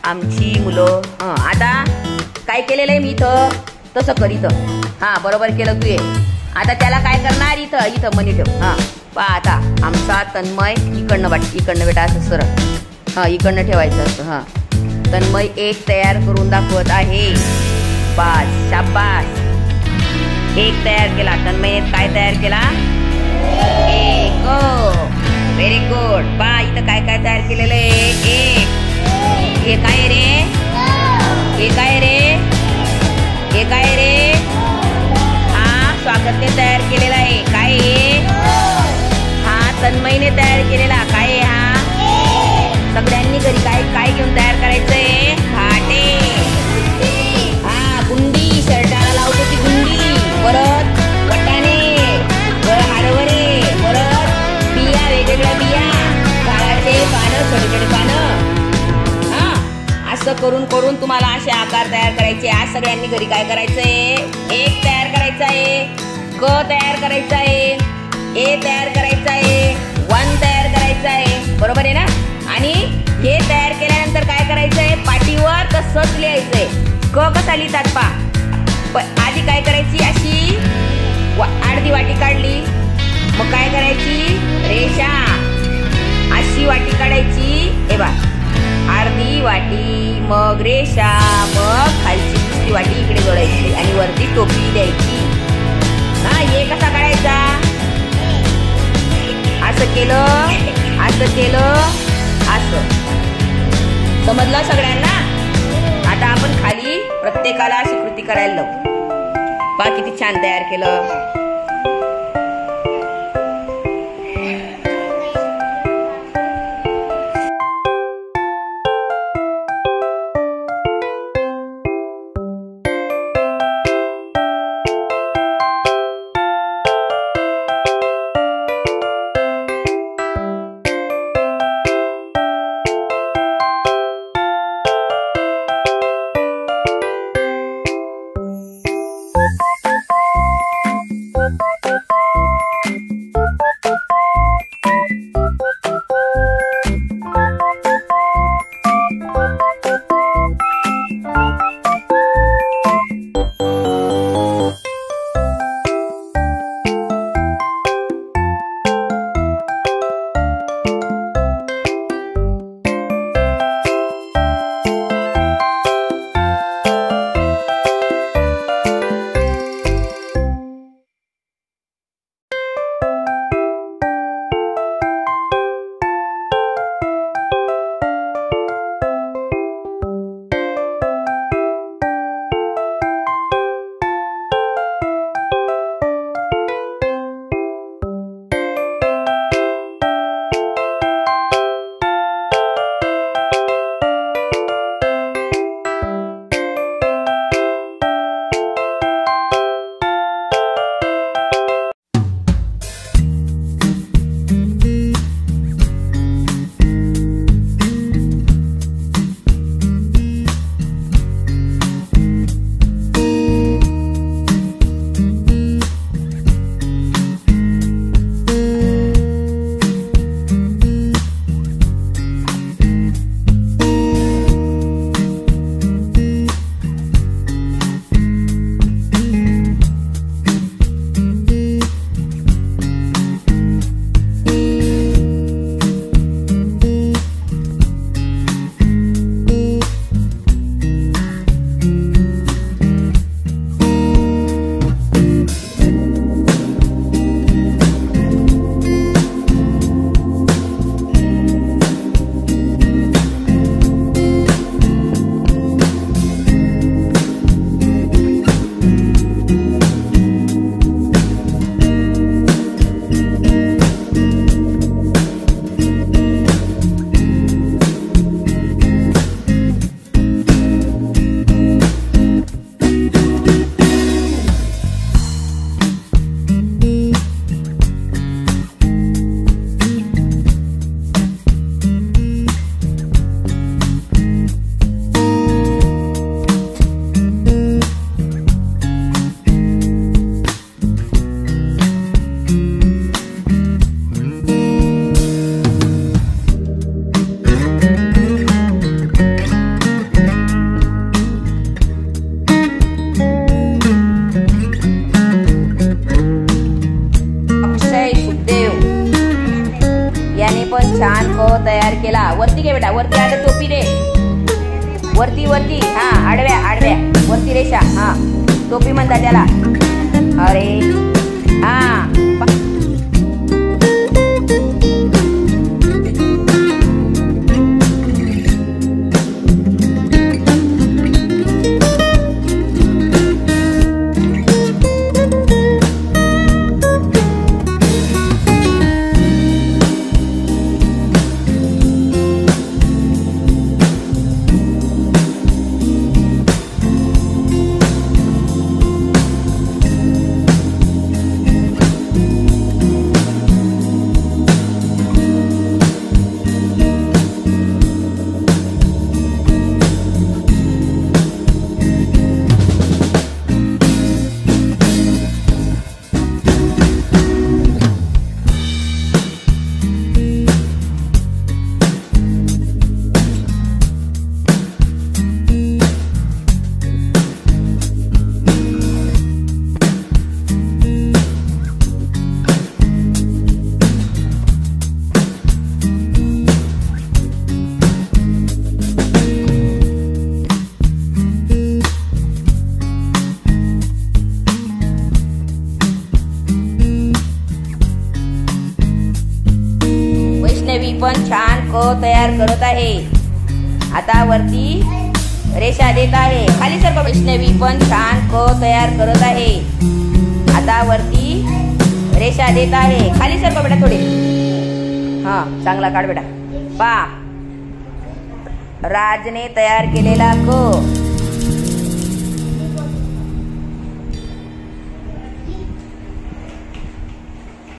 आमची मुलं. आता काय केलेलं आहे मी इथं तसं कर इथं. बरोबर केलं तू. ये आता त्याला काय करणार इथं इथं मनी ठेव. पहा आता आमचा तन्मय इकडनं बेटा असं सरळ इकडनं ठेवायचं असतं. तन्मय एक तयार करून दाखवत आहे. पाच शाबास. एक तयार केला तन्मय. काय तयार केला? एक. Very good. पहा इथं काय काय तयार केलेलं आहे. एक. हे काय रे? हे काय रे? हे काय रे? स्वागतने तयार केलेला आहे. काय आहे? तन्मयने तयार केलेला. काय आहे? सगळ्यांनी घरी काय काय घेऊन तयार करायचंय? फाटे. गुंडी. शर्टाला लावतो ती गुंडी. परत वटाणे, हरभरे, परत बिया, वेगवेगळ्या बिया, झाडाचे पानं, छोटे छोटे पानं. असं करून करून तुम्हाला असे आकार तयार करायचे. आज सगळ्यांनी घरी काय करायचंय? एक तयार करायचा आहे. क तयार करायचा आहे. ए तयार करायचा आहे. वन तयार करायचा आहे. बरोबर आहे ना? आणि हे तयार केल्यानंतर काय करायचंय? पाटीवर तसंच लिहायचंय. क कसा लिहितात पा. आधी काय करायची? अशी अर्धी वाटी काढली. मग काय करायची? रेषा. अशी वाटी काढायची. हे बा अर्धी वाटी, मग रेषा, मग खालची दुसरी वाटी इकडे जोडायची आणि वरती टोपी द्यायची. हे कसा काढायचा? असं केलं, असं केलं, असं. समजलं सगळ्यांना? आता आपण खाली प्रत्येकाला अशी कृती करायला लावू. पहा किती छान तयार केलं. वरती वरती, हा आडव्या आडव्या वरती रेषा, हा टोपी म्हणतात त्याला. अरे हा वैष्णवी पण छान क तयार करत आहे. आता वरती रेषा देत आहे. खाली सरका. वैष्णवी पण छान क तयार करत आहे. आता वरती रेषा देत आहे. खाली सरका बेटा थोडे. हा चांगला काढ बेटा. पा राजने तयार केलेला क